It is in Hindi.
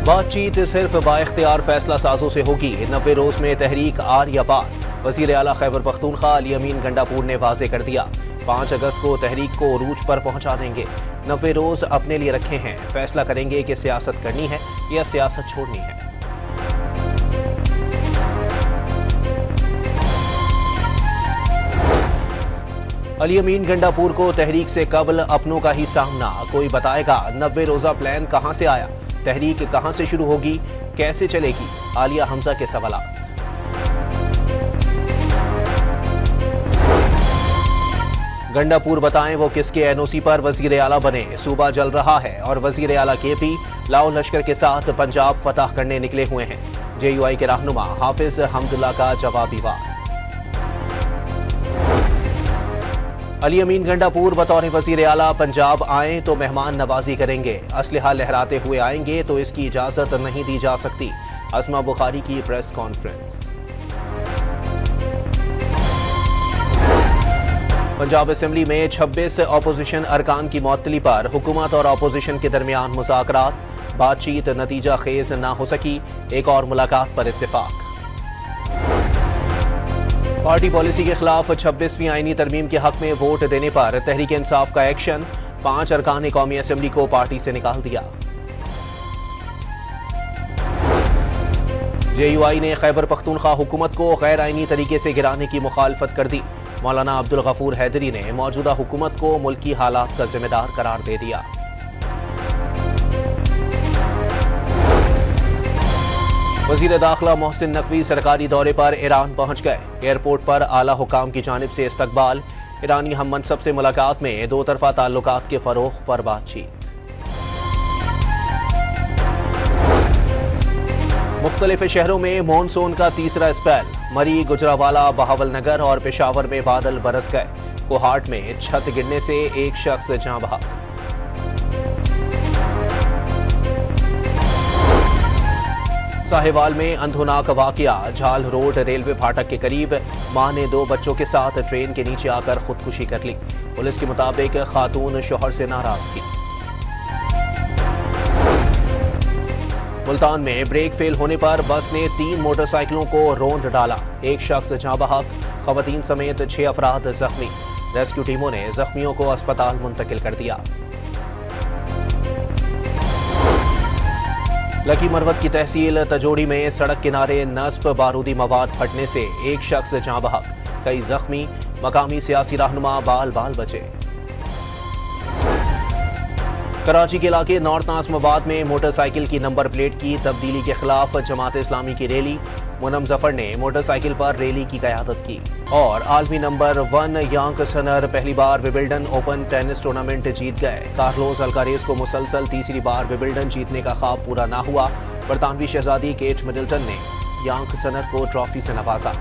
बातचीत सिर्फ बाइख्तियार फैसला साजों से होगी। 90 रोज में तहरीक आर या पार। वजीर आला खैबर पख्तूनख्वा अली अमीन गंडापुर ने वाजे कर दिया। 5 अगस्त को तहरीक को उरूज पर पहुंचा देंगे। 90 रोज अपने लिए रखे हैं, फैसला करेंगे कि सियासत करनी है या सियासत छोड़नी है। अली अमीन गंडापुर को तहरीक से कबल अपनों का ही सामना। कोई बताएगा 90 रोजा प्लान कहां से आया, तहरीक कहां से शुरू होगी, कैसे चलेगी? आलिया हमजा के सवाल। गंडापुर बताएं वो किसके एनओसी पर वजीर आला बने। सूबा जल रहा है और वजीर आला केपी लाओ लश्कर के साथ पंजाब फतह करने निकले हुए हैं। जेयूआई के रहनुमा हाफिज हमदुल्ला का जवाबी वार। अली अमीन गंडापुर बतौर वजीर आला पंजाब आए तो मेहमान नवाजी करेंगे, असलहा लहराते हुए आएंगे तो इसकी इजाजत नहीं दी जा सकती। अस्मा बुखारी की प्रेस कॉन्फ्रेंस। पंजाब असेंबली में 26 अपोजिशन अरकान की मअतली पर हुकूमत और अपोजिशन के दरमियान मुज़ाकरात। बातचीत नतीजा खेज ना हो सकी, एक और मुलाकात पर इत्तेफाक। पार्टी पॉलिसी के खिलाफ 26वीं आईनी तरमीम के हक में वोट देने पर तहरीक इंसाफ का एक्शन। 5 अरकान कौमी असेंबली को पार्टी से निकाल दिया। जेयूआई ने खैबर पख्तूनख्वा हुकूमत को गैर आईनी तरीके से गिराने की मुखालफत कर दी। मौलाना अब्दुल गफूर हैदरी ने मौजूदा हुकूमत को मुल्की हालात का जिम्मेदार करार दे दिया। वजीर दाखिला मोहसिन नकवी सरकारी दौरे पर ईरान पहुंच गए। एयरपोर्ट पर आला हुकाम की जानिब से इस्तकबाल। ईरानी हम मनसब से मुलाकात में दो तरफा ताल्लुकात के फरोग पर बातचीत। मुख्तलिफ शहरों में मॉनसून का तीसरा स्पेल। मरी, गुजरावाला, बहावलनगर और पेशावर में बादल बरस गए। कोहाट में छत गिरने से एक शख्स जाँ बहक। साहिवाल में अंधोनाक वाकया। झाल रोड रेलवे फाटक के करीब मां ने 2 बच्चों के साथ ट्रेन के नीचे आकर खुदकुशी कर ली। पुलिस के मुताबिक खातून शोहर से नाराज थी। मुल्तान में ब्रेक फेल होने पर बस ने 3 मोटरसाइकिलों को रौंद डाला। एक शख्स जाँ बहक, खवातीन समेत 6 अफराद जख्मी। रेस्क्यू टीमों ने जख्मियों को अस्पताल मुंतकिल कर दिया। लकी मरवत की तहसील तजोड़ी में सड़क किनारे नस्ब बारूदी मवाद फटने से एक शख्स जाँ बहक, कई जख्मी। मकामी सियासी रहनुमा बाल बाल बचे। कराची के इलाके नॉर्थ नाज़िमाबाद में मोटरसाइकिल की नंबर प्लेट की तब्दीली के खिलाफ जमात इस्लामी की रैली। मुनम जफर ने मोटरसाइकिल पर रैली की क़यादत की। और आलमी नंबर 1 यांक सनर पहली बार विबिल्डन ओपन टेनिस टूर्नामेंट जीत गए। कार्लोस अल्कारेज को मुसलसल तीसरी बार विबिल्डन जीतने का ख्वाब पूरा ना हुआ। बरतानवी शहजादी केट मिडल्टन ने यांक सनर को ट्रॉफी से नवाजा।